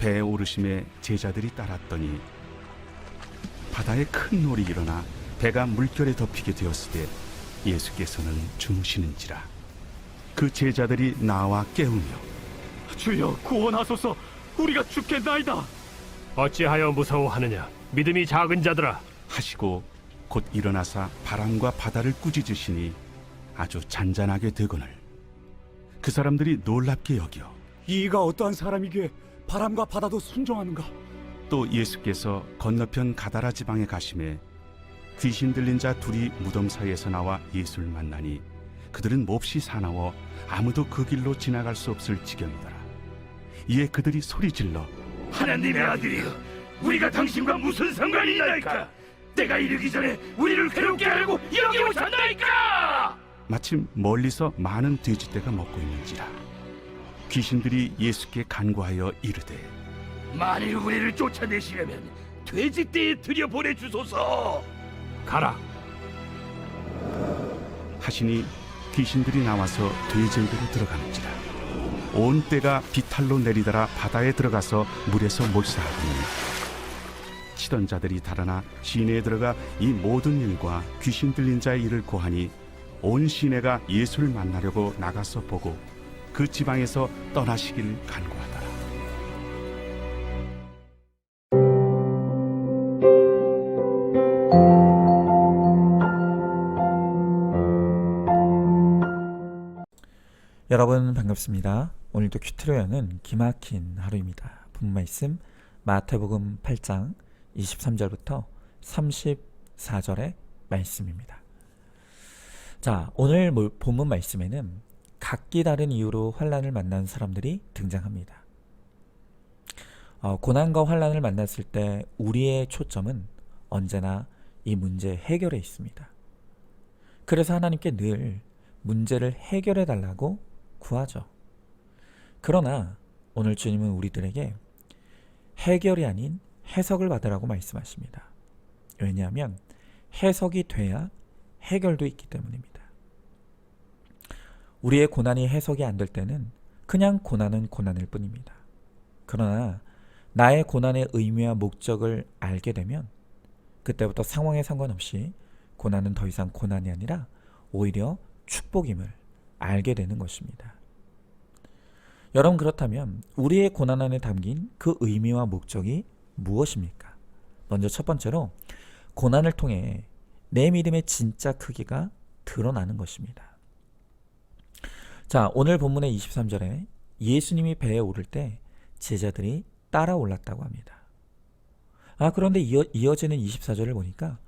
배에 오르심에 제자들이 따랐더니 바다에 큰 놀이 일어나 배가 물결에 덮이게 되었을 때 예수께서는 주무시는지라. 그 제자들이 나와 깨우며 주여 구원하소서, 우리가 죽겠나이다. 어찌하여 무서워하느냐? 믿음이 작은 자들아. 하시고 곧 일어나사 바람과 바다를 꾸짖으시니 아주 잔잔하게 되거늘 그 사람들이 놀랍게 여겨 이가 어떠한 사람이기에 바람과 바다도 순종하는가? 또 예수께서 건너편 가다라 지방에 가심에 귀신 들린 자 둘이 무덤 사이에서 나와 예수를 만나니 그들은 몹시 사나워 아무도 그 길로 지나갈 수 없을 지경이더라. 이에 그들이 소리질러 하나님의 아들이여, 우리가 당신과 무슨 상관이 있나이까? 때가 이르기 전에 우리를 괴롭게 하려고 여기 오셨나이까? 마침 멀리서 많은 돼지떼가 먹고 있는지라. 귀신들이 예수께 간구하여 이르되 만일 우리를 쫓아내시려면 돼지떼에 들여보내주소서. 가라. 하시니 귀신들이 나와서 돼지에게로 들어가는지라. 온 떼가 비탈로 내리더라 바다에 들어가서 물에서 몰사하더니 치던 자들이 달아나 시내에 들어가 이 모든 일과 귀신 들린 자의 일을 고하니 온 시내가 예수를 만나려고 나가서 보고 그 지방에서 떠나시길 간구하더라. 여러분 반갑습니다. 오늘도 큐티로 여는 기막힌 하루입니다. 본문 말씀 마태복음 8장 23절부터 34절의 말씀입니다. 자, 오늘 본문 말씀에는 각기 다른 이유로 환난을 만난 사람들이 등장합니다. 고난과 환난을 만났을 때 우리의 초점은 언제나 이 문제 해결에 있습니다. 그래서 하나님께 늘 문제를 해결해 달라고 구하죠. 그러나 오늘 주님은 우리들에게 해결이 아닌 해석을 받으라고 말씀하십니다. 왜냐하면 해석이 돼야 해결도 있기 때문입니다. 우리의 고난이 해석이 안 될 때는 그냥 고난은 고난일 뿐입니다. 그러나 나의 고난의 의미와 목적을 알게 되면 그때부터 상황에 상관없이 고난은 더 이상 고난이 아니라 오히려 축복임을 알게 되는 것입니다. 여러분, 그렇다면 우리의 고난 안에 담긴 그 의미와 목적이 무엇입니까? 먼저 첫 번째로 고난을 통해 내 믿음의 진짜 크기가 드러나는 것입니다. 자, 오늘 본문의 23절에 예수님이 배에 오를 때 제자들이 따라 올랐다고 합니다. 그런데 이어지는 24절을 보니까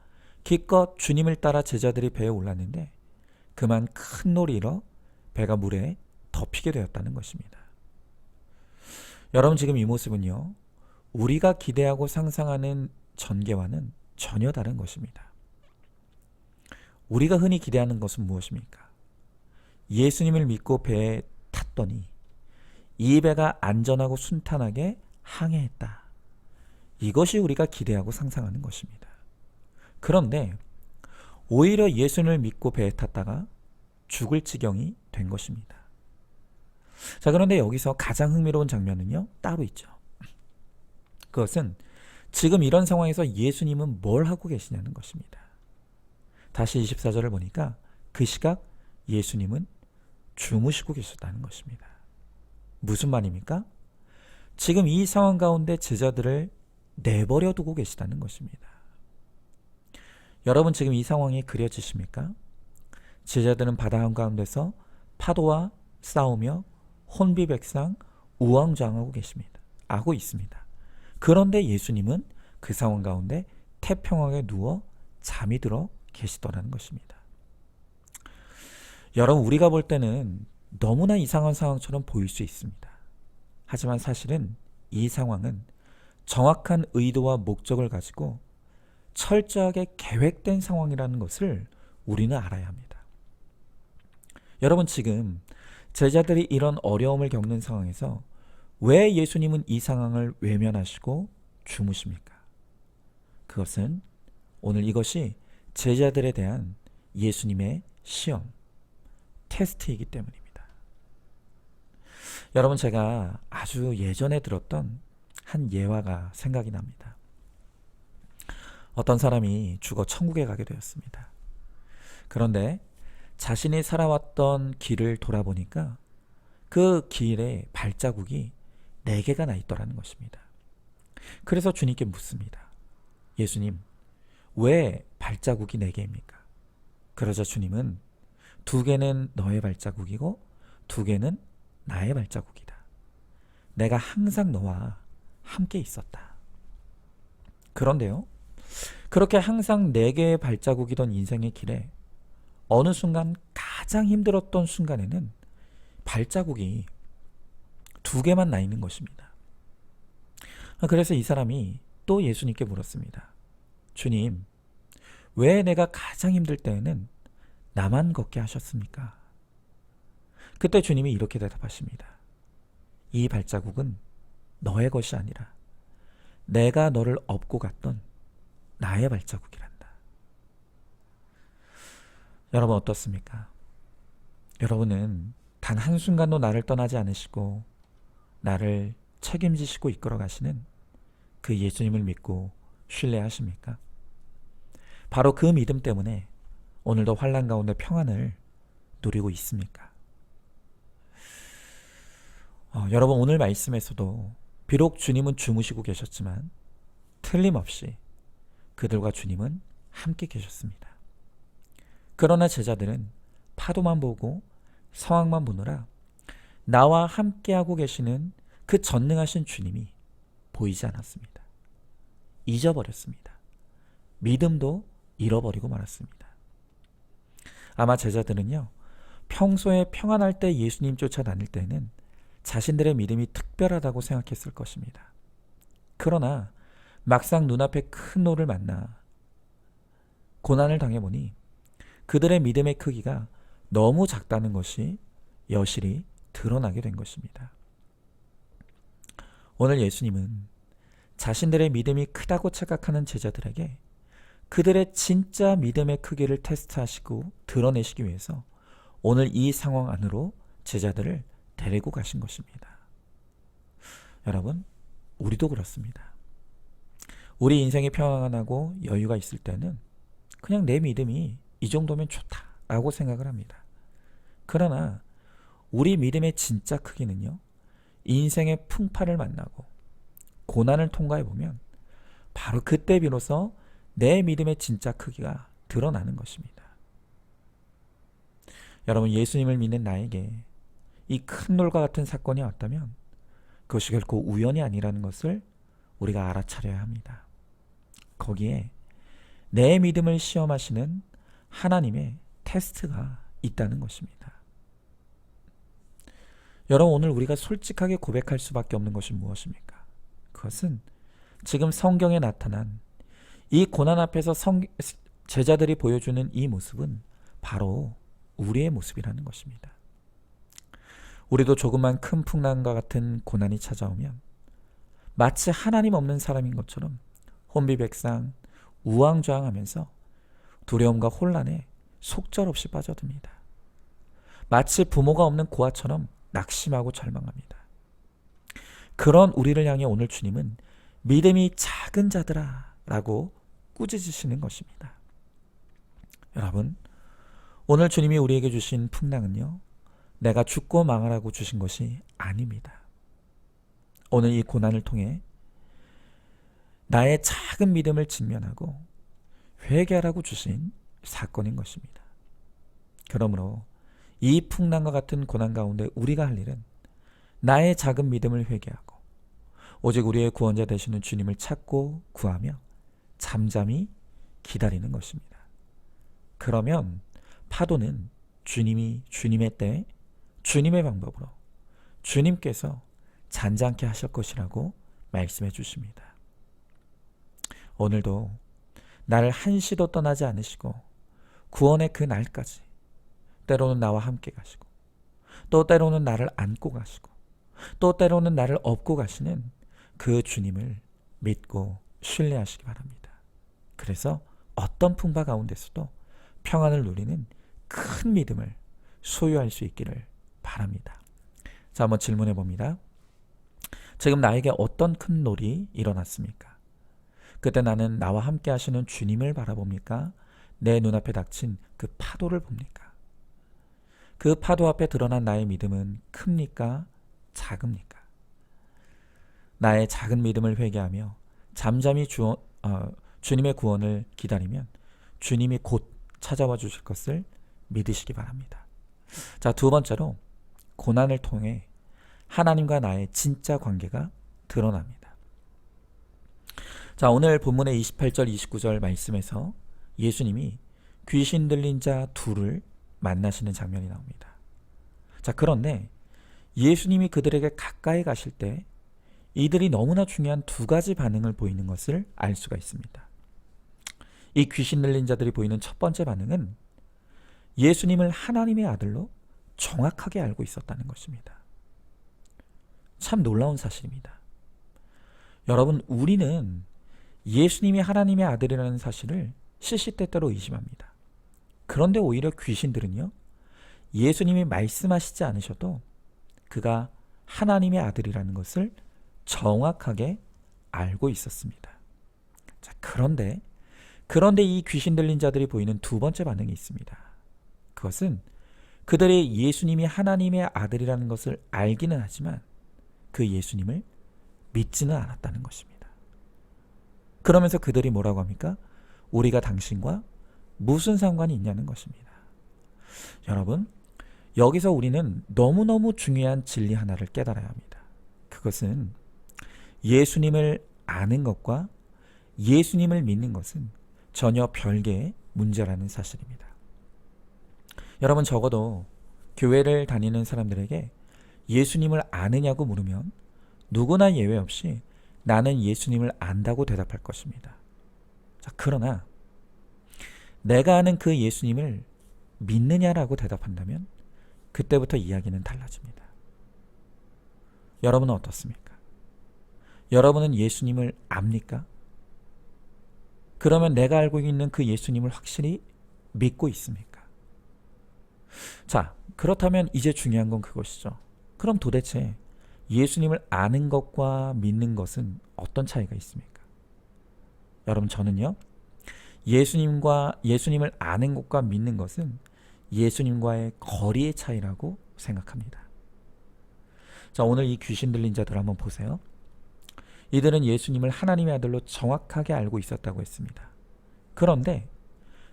기껏 주님을 따라 제자들이 배에 올랐는데 그만 큰 놀이 일어 배가 물에 덮이게 되었다는 것입니다. 여러분, 지금 이 모습은요, 우리가 기대하고 상상하는 전개와는 전혀 다른 것입니다. 우리가 흔히 기대하는 것은 무엇입니까? 예수님을 믿고 배에 탔더니 이 배가 안전하고 순탄하게 항해했다. 이것이 우리가 기대하고 상상하는 것입니다. 그런데 오히려 예수님을 믿고 배에 탔다가 죽을 지경이 된 것입니다. 자, 그런데 여기서 가장 흥미로운 장면은요, 따로 있죠. 그것은 지금 이런 상황에서 예수님은 뭘 하고 계시냐는 것입니다. 다시 24절을 보니까 그 시각 예수님은 주무시고 계셨다는 것입니다. 무슨 말입니까? 지금 이 상황 가운데 제자들을 내버려 두고 계시다는 것입니다. 여러분, 지금 이 상황이 그려지십니까? 제자들은 바다 한가운데서 파도와 싸우며 혼비백상 우왕좌왕하고 하고 있습니다. 그런데 예수님은 그 상황 가운데 태평하게 누워 잠이 들어 계시더라는 것입니다. 여러분, 우리가 볼 때는 너무나 이상한 상황처럼 보일 수 있습니다. 하지만 사실은 이 상황은 정확한 의도와 목적을 가지고 철저하게 계획된 상황이라는 것을 우리는 알아야 합니다. 여러분, 지금 제자들이 이런 어려움을 겪는 상황에서 왜 예수님은 이 상황을 외면하시고 주무십니까? 그것은 오늘 이것이 제자들에 대한 예수님의 시험, 테스트이기 때문입니다. 여러분, 제가 아주 예전에 들었던 한 예화가 생각이 납니다. 어떤 사람이 죽어 천국에 가게 되었습니다. 그런데 자신이 살아왔던 길을 돌아보니까 그 길에 발자국이 4개가 나 있더라는 것입니다. 그래서 주님께 묻습니다. 예수님, 왜 발자국이 4개입니까? 그러자 주님은 2개는 너의 발자국이고 2개는 나의 발자국이다. 내가 항상 너와 함께 있었다. 그런데요, 그렇게 항상 4개의 발자국이던 인생의 길에 어느 순간 가장 힘들었던 순간에는 발자국이 2개만 나 있는 것입니다. 그래서 이 사람이 또 예수님께 물었습니다. 주님, 왜 내가 가장 힘들 때에는 나만 걷게 하셨습니까? 그때 주님이 이렇게 대답하십니다. 이 발자국은 너의 것이 아니라 내가 너를 업고 갔던 나의 발자국이란다. 여러분 어떻습니까? 여러분은 단 한순간도 나를 떠나지 않으시고 나를 책임지시고 이끌어 가시는 그 예수님을 믿고 신뢰하십니까? 바로 그 믿음 때문에 오늘도 환난 가운데 평안을 누리고 있습니까? 여러분 오늘 말씀에서도 비록 주님은 주무시고 계셨지만 틀림없이 그들과 주님은 함께 계셨습니다. 그러나 제자들은 파도만 보고 상황만 보느라 나와 함께하고 계시는 그 전능하신 주님이 보이지 않았습니다. 잊어버렸습니다. 믿음도 잃어버리고 말았습니다. 아마 제자들은요, 평소에 평안할 때 예수님 쫓아 다닐 때는 자신들의 믿음이 특별하다고 생각했을 것입니다. 그러나 막상 눈앞에 큰 노를 만나 고난을 당해보니 그들의 믿음의 크기가 너무 작다는 것이 여실히 드러나게 된 것입니다. 오늘 예수님은 자신들의 믿음이 크다고 착각하는 제자들에게 그들의 진짜 믿음의 크기를 테스트하시고 드러내시기 위해서 오늘 이 상황 안으로 제자들을 데리고 가신 것입니다. 여러분, 우리도 그렇습니다. 우리 인생이 평안하고 여유가 있을 때는 그냥 내 믿음이 이 정도면 좋다라고 생각을 합니다. 그러나 우리 믿음의 진짜 크기는요, 인생의 풍파를 만나고 고난을 통과해 보면 바로 그때 비로소 내 믿음의 진짜 크기가 드러나는 것입니다. 여러분, 예수님을 믿는 나에게 이 큰 놀과 같은 사건이 왔다면 그것이 결코 우연이 아니라는 것을 우리가 알아차려야 합니다. 거기에 내 믿음을 시험하시는 하나님의 테스트가 있다는 것입니다. 여러분, 오늘 우리가 솔직하게 고백할 수밖에 없는 것이 무엇입니까? 그것은 지금 성경에 나타난 이 고난 앞에서 제자들이 보여주는 이 모습은 바로 우리의 모습이라는 것입니다. 우리도 조그만 큰 풍랑과 같은 고난이 찾아오면 마치 하나님 없는 사람인 것처럼 혼비백상 우왕좌왕하면서 두려움과 혼란에 속절없이 빠져듭니다. 마치 부모가 없는 고아처럼 낙심하고 절망합니다. 그런 우리를 향해 오늘 주님은 믿음이 작은 자들아 라고 꾸짖으시는 것입니다. 여러분, 오늘 주님이 우리에게 주신 풍랑은요, 내가 죽고 망하라고 주신 것이 아닙니다. 오늘 이 고난을 통해 나의 작은 믿음을 직면하고 회개하라고 주신 사건인 것입니다. 그러므로 이 풍랑과 같은 고난 가운데 우리가 할 일은 나의 작은 믿음을 회개하고 오직 우리의 구원자 되시는 주님을 찾고 구하며 잠잠히 기다리는 것입니다. 그러면 파도는 주님이 주님의 때 주님의 방법으로 주님께서 잔잔케 하실 것이라고 말씀해 주십니다. 오늘도 나를 한시도 떠나지 않으시고 구원의 그 날까지 때로는 나와 함께 가시고 또 때로는 나를 안고 가시고 또 때로는 나를 업고 가시는 그 주님을 믿고 신뢰하시기 바랍니다. 그래서 어떤 풍파 가운데서도 평안을 누리는 큰 믿음을 소유할 수 있기를 바랍니다. 자, 한번 질문해 봅니다. 지금 나에게 어떤 큰 놀이 일어났습니까? 그때 나는 나와 함께 하시는 주님을 바라봅니까? 내 눈앞에 닥친 그 파도를 봅니까? 그 파도 앞에 드러난 나의 믿음은 큽니까? 작습니까? 나의 작은 믿음을 회개하며 잠잠히 주님의 구원을 기다리면 주님이 곧 찾아와 주실 것을 믿으시기 바랍니다. 자, 두 번째로 고난을 통해 하나님과 나의 진짜 관계가 드러납니다. 자, 오늘 본문의 28절 29절 말씀에서 예수님이 귀신 들린 자 둘을 만나시는 장면이 나옵니다. 자, 그런데 예수님이 그들에게 가까이 가실 때 이들이 너무나 중요한 두 가지 반응을 보이는 것을 알 수가 있습니다. 이 귀신 들린 자들이 보이는 첫 번째 반응은 예수님을 하나님의 아들로 정확하게 알고 있었다는 것입니다. 참 놀라운 사실입니다. 여러분, 우리는 예수님이 하나님의 아들이라는 사실을 시시때때로 의심합니다. 그런데 오히려 귀신들은요, 예수님이 말씀하시지 않으셔도 그가 하나님의 아들이라는 것을 정확하게 알고 있었습니다. 자, 그런데 이 귀신 들린 자들이 보이는 두 번째 반응이 있습니다. 그것은 그들이 예수님이 하나님의 아들이라는 것을 알기는 하지만 그 예수님을 믿지는 않았다는 것입니다. 그러면서 그들이 뭐라고 합니까? 우리가 당신과 무슨 상관이 있냐는 것입니다. 여러분, 여기서 우리는 너무너무 중요한 진리 하나를 깨달아야 합니다. 그것은 예수님을 아는 것과 예수님을 믿는 것은 전혀 별개의 문제라는 사실입니다. 여러분, 적어도 교회를 다니는 사람들에게 예수님을 아느냐고 물으면 누구나 예외 없이 나는 예수님을 안다고 대답할 것입니다. 자, 그러나 내가 아는 그 예수님을 믿느냐라고 대답한다면 그때부터 이야기는 달라집니다. 여러분은 어떻습니까? 여러분은 예수님을 압니까? 그러면 내가 알고 있는 그 예수님을 확실히 믿고 있습니까? 자, 그렇다면 이제 중요한 건 그것이죠. 그럼 도대체 예수님을 아는 것과 믿는 것은 어떤 차이가 있습니까? 여러분, 저는요, 예수님을 아는 것과 믿는 것은 예수님과의 거리의 차이라고 생각합니다. 자, 오늘 이 귀신 들린 자들 한번 보세요. 이들은 예수님을 하나님의 아들로 정확하게 알고 있었다고 했습니다. 그런데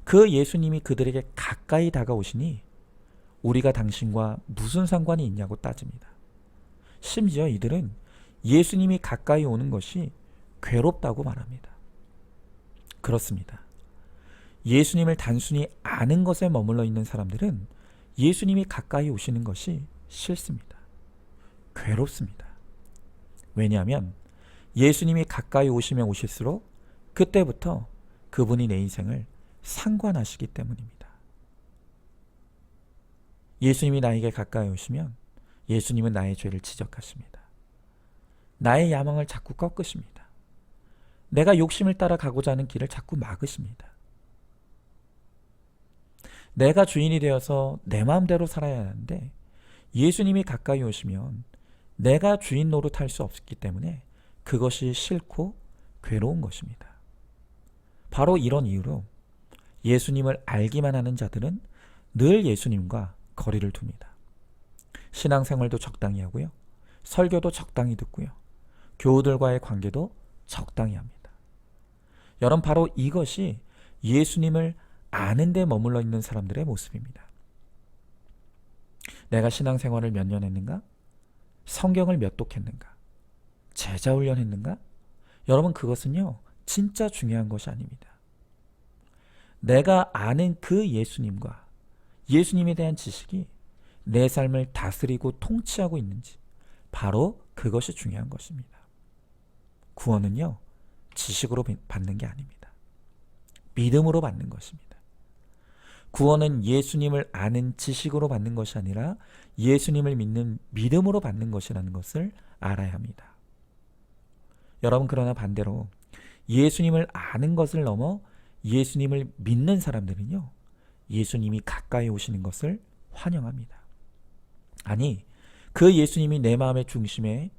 그 예수님이 그들에게 가까이 다가오시니 우리가 당신과 무슨 상관이 있냐고 따집니다. 심지어 이들은 예수님이 가까이 오는 것이 괴롭다고 말합니다. 그렇습니다. 예수님을 단순히 아는 것에 머물러 있는 사람들은 예수님이 가까이 오시는 것이 싫습니다. 괴롭습니다. 왜냐하면 예수님이 가까이 오시면 오실수록 그때부터 그분이 내 인생을 상관하시기 때문입니다. 예수님이 나에게 가까이 오시면 예수님은 나의 죄를 지적하십니다. 나의 야망을 자꾸 꺾으십니다. 내가 욕심을 따라 가고자 하는 길을 자꾸 막으십니다. 내가 주인이 되어서 내 마음대로 살아야 하는데 예수님이 가까이 오시면 내가 주인 노릇할 수 없기 때문에 그것이 싫고 괴로운 것입니다. 바로 이런 이유로 예수님을 알기만 하는 자들은 늘 예수님과 거리를 둡니다. 신앙생활도 적당히 하고요. 설교도 적당히 듣고요. 교우들과의 관계도 적당히 합니다. 여러분, 바로 이것이 예수님을 아는 데 머물러 있는 사람들의 모습입니다. 내가 신앙생활을 몇 년 했는가? 성경을 몇 독 했는가? 제자 훈련 했는가? 여러분, 그것은요, 진짜 중요한 것이 아닙니다. 내가 아는 그 예수님과 예수님에 대한 지식이 내 삶을 다스리고 통치하고 있는지, 바로 그것이 중요한 것입니다. 구원은요, 지식으로 받는 게 아닙니다. 믿음으로 받는 것입니다. 구원은 예수님을 아는 지식으로 받는 것이 아니라 예수님을 믿는 믿음으로 받는 것이라는 것을 알아야 합니다. 여러분, 그러나 반대로 예수님을 아는 것을 넘어 예수님을 믿는 사람들은요, 예수님이 가까이 오시는 것을 환영합니다. 아니, 그 예수님이 내 마음의 중심에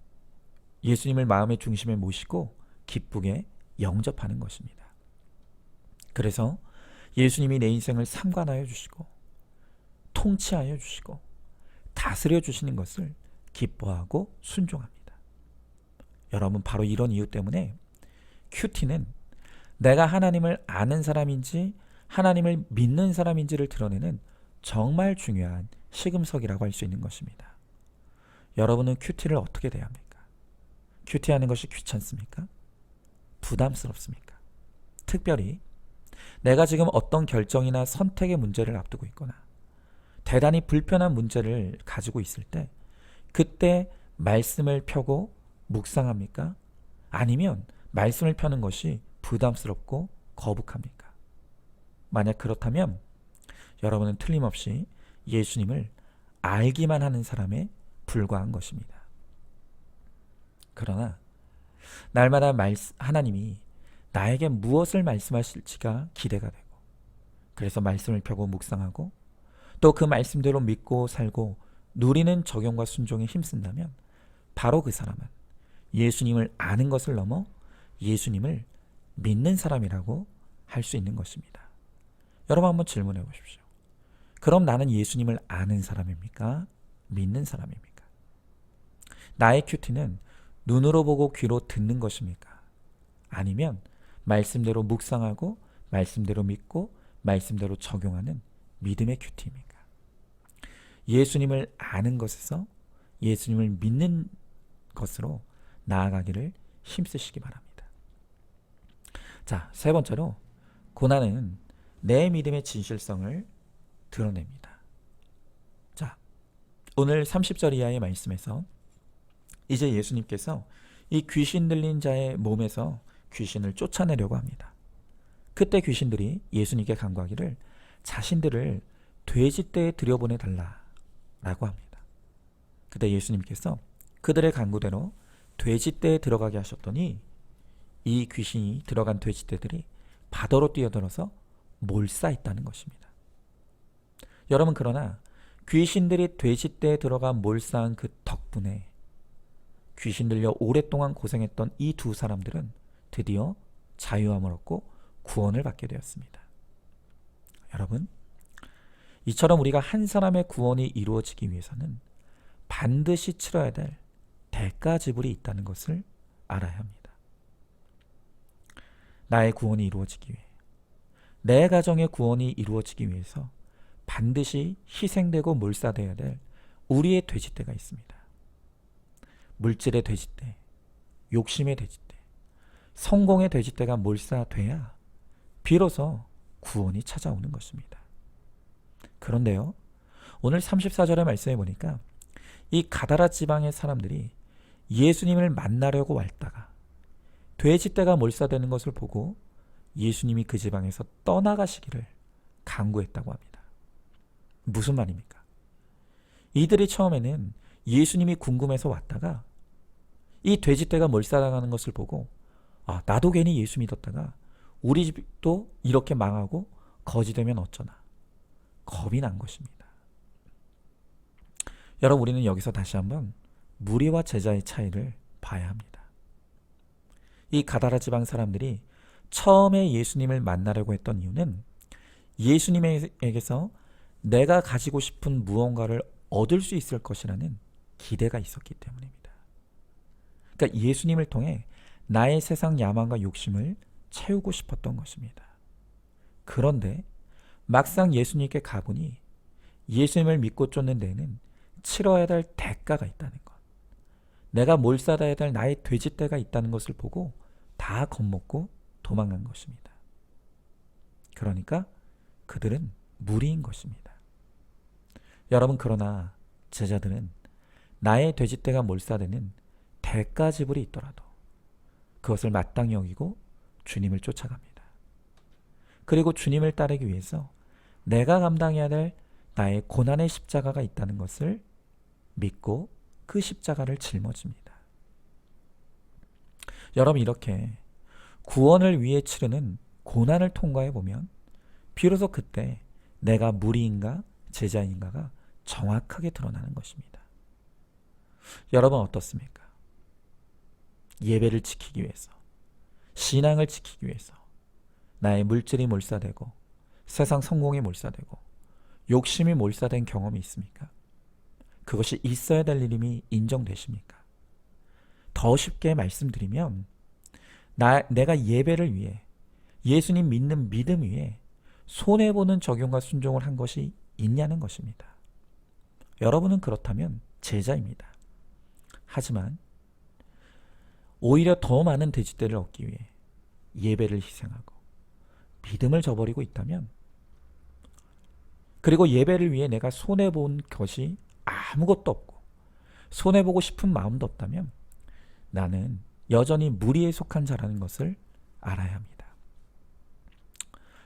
예수님을 마음의 중심에 모시고 기쁘게 영접하는 것입니다. 그래서 예수님이 내 인생을 삼관하여 주시고 통치하여 주시고 다스려 주시는 것을 기뻐하고 순종합니다. 여러분, 바로 이런 이유 때문에 큐티는 내가 하나님을 아는 사람인지 하나님을 믿는 사람인지를 드러내는 정말 중요한 시금석이라고 할 수 있는 것입니다. 여러분은 큐티를 어떻게 대합니까? 큐티하는 것이 귀찮습니까? 부담스럽습니까? 특별히 내가 지금 어떤 결정이나 선택의 문제를 앞두고 있거나 대단히 불편한 문제를 가지고 있을 때 그때 말씀을 펴고 묵상합니까? 아니면 말씀을 펴는 것이 부담스럽고 거북합니까? 만약 그렇다면 여러분은 틀림없이 예수님을 알기만 하는 사람에 불과한 것입니다. 그러나 날마다 하나님이 나에게 무엇을 말씀하실지가 기대가 되고 그래서 말씀을 펴고 묵상하고 또 그 말씀대로 믿고 살고 누리는 적용과 순종에 힘쓴다면 바로 그 사람은 예수님을 아는 것을 넘어 예수님을 믿는 사람이라고 할 수 있는 것입니다. 여러분 한번 질문해 보십시오. 그럼 나는 예수님을 아는 사람입니까? 믿는 사람입니까? 나의 큐티는 눈으로 보고 귀로 듣는 것입니까? 아니면 말씀대로 묵상하고 말씀대로 믿고 말씀대로 적용하는 믿음의 큐티입니까? 예수님을 아는 것에서 예수님을 믿는 것으로 나아가기를 힘쓰시기 바랍니다. 자, 세 번째로 고난은 내 믿음의 진실성을 드러냅니다. 자, 오늘 30절 이하의 말씀에서 이제 예수님께서 이 귀신 들린 자의 몸에서 귀신을 쫓아내려고 합니다. 그때 귀신들이 예수님께 간구하기를 자신들을 돼지떼에 들여보내달라고 합니다. 그때 예수님께서 그들의 간구대로 돼지떼에 들어가게 하셨더니 이 귀신이 들어간 돼지떼들이 바다로 뛰어들어서 몰사했다는 것입니다. 여러분, 그러나 귀신들이 돼지떼에 들어가 몰사한 그 덕분에 귀신 들려 오랫동안 고생했던 이 두 사람들은 드디어 자유함을 얻고 구원을 받게 되었습니다. 여러분, 이처럼 우리가 한 사람의 구원이 이루어지기 위해서는 반드시 치러야 될 대가 지불이 있다는 것을 알아야 합니다. 나의 구원이 이루어지기 위해, 내 가정의 구원이 이루어지기 위해서 반드시 희생되고 몰사되어야 될 우리의 돼지떼가 있습니다. 물질의 돼지떼, 욕심의 돼지떼, 성공의 돼지떼가 몰사돼야 비로소 구원이 찾아오는 것입니다. 그런데요, 오늘 34절의 말씀에 보니까 이 가다라 지방의 사람들이 예수님을 만나려고 왔다가 돼지떼가 몰사되는 것을 보고 예수님이 그 지방에서 떠나가시기를 간구했다고 합니다. 무슨 말입니까? 이들이 처음에는 예수님이 궁금해서 왔다가 이 돼지떼가 몰사당하는 것을 보고 나도 괜히 예수 믿었다가 우리 집도 이렇게 망하고 거지되면 어쩌나 겁이 난 것입니다. 여러분, 우리는 여기서 다시 한번 무리와 제자의 차이를 봐야 합니다. 이 가다라 지방 사람들이 처음에 예수님을 만나려고 했던 이유는 예수님에게서 내가 가지고 싶은 무언가를 얻을 수 있을 것이라는 기대가 있었기 때문입니다. 그러니까 예수님을 통해 나의 세상 야망과 욕심을 채우고 싶었던 것입니다. 그런데 막상 예수님께 가보니 예수님을 믿고 쫓는 데에는 치러야 될 대가가 있다는 것, 내가 몰살해야 될 나의 돼지떼가 있다는 것을 보고 다 겁먹고 도망간 것입니다. 그러니까 그들은 무리인 것입니다. 여러분, 그러나 제자들은 나의 돼지떼가 몰사되는 대가 지불이 있더라도 그것을 마땅히 여기고 주님을 쫓아갑니다. 그리고 주님을 따르기 위해서 내가 감당해야 될 나의 고난의 십자가가 있다는 것을 믿고 그 십자가를 짊어집니다. 여러분, 이렇게 구원을 위해 치르는 고난을 통과해 보면 비로소 그때 내가 무리인가 제자인가가 정확하게 드러나는 것입니다. 여러분 어떻습니까? 예배를 지키기 위해서, 신앙을 지키기 위해서 나의 물질이 몰사되고 세상 성공이 몰사되고 욕심이 몰사된 경험이 있습니까? 그것이 있어야 될 일임이 인정되십니까? 더 쉽게 말씀드리면 내가 예배를 위해, 예수님 믿는 믿음 위에 손해보는 적용과 순종을 한 것이 있냐는 것입니다. 여러분은 그렇다면 제자입니다. 하지만 오히려 더 많은 돼지떼를 얻기 위해 예배를 희생하고 믿음을 저버리고 있다면, 그리고 예배를 위해 내가 손해본 것이 아무것도 없고 손해보고 싶은 마음도 없다면 나는 여전히 무리에 속한 자라는 것을 알아야 합니다.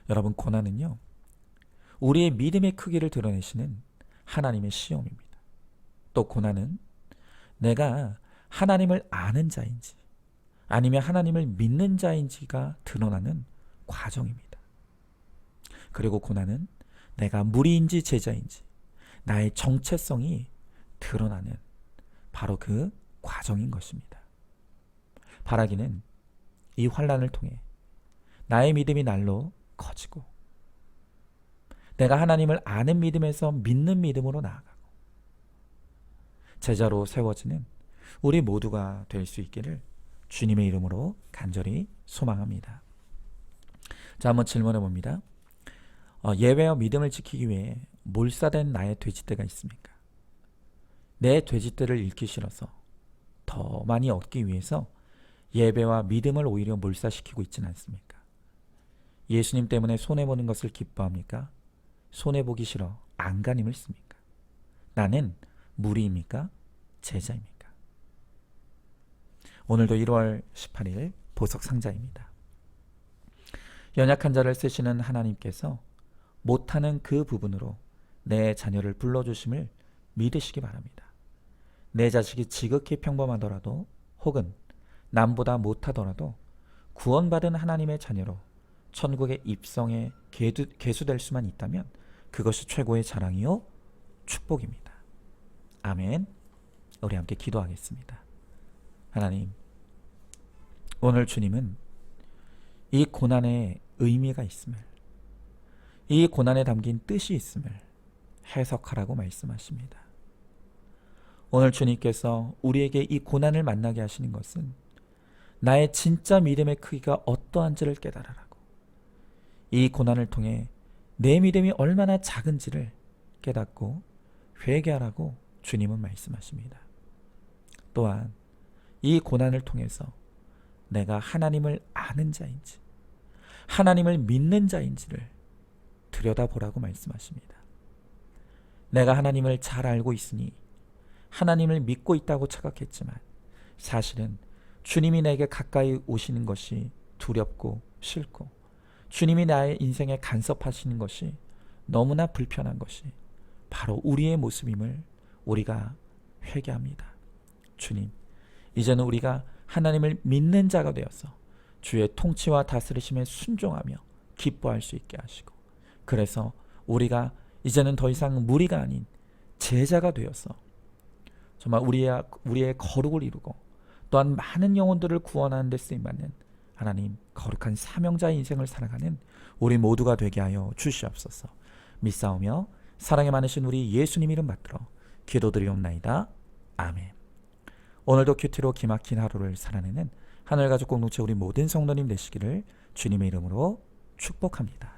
여러분, 고난은요, 우리의 믿음의 크기를 드러내시는 하나님의 시험입니다. 또 고난은 내가 하나님을 아는 자인지 아니면 하나님을 믿는 자인지가 드러나는 과정입니다. 그리고 고난은 내가 무리인지 제자인지 나의 정체성이 드러나는 바로 그 과정인 것입니다. 바라기는 이 환난을 통해 나의 믿음이 날로 커지고 내가 하나님을 아는 믿음에서 믿는 믿음으로 나아가고 제자로 세워지는 우리 모두가 될 수 있기를 주님의 이름으로 간절히 소망합니다. 자, 한번 질문해 봅니다. 예배와 믿음을 지키기 위해 몰사된 나의 돼지떼가 있습니까? 내 돼지떼를 잃기 싫어서 더 많이 얻기 위해서 예배와 믿음을 오히려 몰사시키고 있지는 않습니까? 예수님 때문에 손해보는 것을 기뻐합니까? 손해보기 싫어 안간힘을 씁니까? 나는 무리입니까? 제자입니까? 오늘도 1월 18일 보석상자입니다. 연약한 자를 쓰시는 하나님께서 못하는 그 부분으로 내 자녀를 불러주심을 믿으시기 바랍니다. 내 자식이 지극히 평범하더라도 혹은 남보다 못하더라도 구원받은 하나님의 자녀로 천국의 입성에 계수될 수만 있다면 그것이 최고의 자랑이요 축복입니다. 아멘. 우리 함께 기도하겠습니다. 하나님, 오늘 주님은 이 고난에 의미가 있음을, 이 고난에 담긴 뜻이 있음을 해석하라고 말씀하십니다. 오늘 주님께서 우리에게 이 고난을 만나게 하시는 것은 나의 진짜 믿음의 크기가 어떠한지를 깨달으라고, 이 고난을 통해 내 믿음이 얼마나 작은지를 깨닫고 회개하라고 주님은 말씀하십니다. 또한 이 고난을 통해서 내가 하나님을 아는 자인지 하나님을 믿는 자인지를 들여다보라고 말씀하십니다. 내가 하나님을 잘 알고 있으니 하나님을 믿고 있다고 착각했지만 사실은 주님이 내게 가까이 오시는 것이 두렵고 싫고 주님이 나의 인생에 간섭하시는 것이 너무나 불편한 것이 바로 우리의 모습임을 우리가 회개합니다. 주님, 이제는 우리가 하나님을 믿는 자가 되어서 주의 통치와 다스리심에 순종하며 기뻐할 수 있게 하시고, 그래서 우리가 이제는 더 이상 무리가 아닌 제자가 되어서 정말 우리의 거룩을 이루고 또한 많은 영혼들을 구원하는 데 쓰임받는 하나님 거룩한 사명자의 인생을 살아가는 우리 모두가 되게 하여 주시옵소서. 믿사오며 사랑이 많으신 우리 예수님 이름 받들어 기도드리옵나이다. 아멘. 오늘도 큐티로 기막힌 하루를 살아내는 하늘가족 공동체 우리 모든 성도님 되시기를 주님의 이름으로 축복합니다.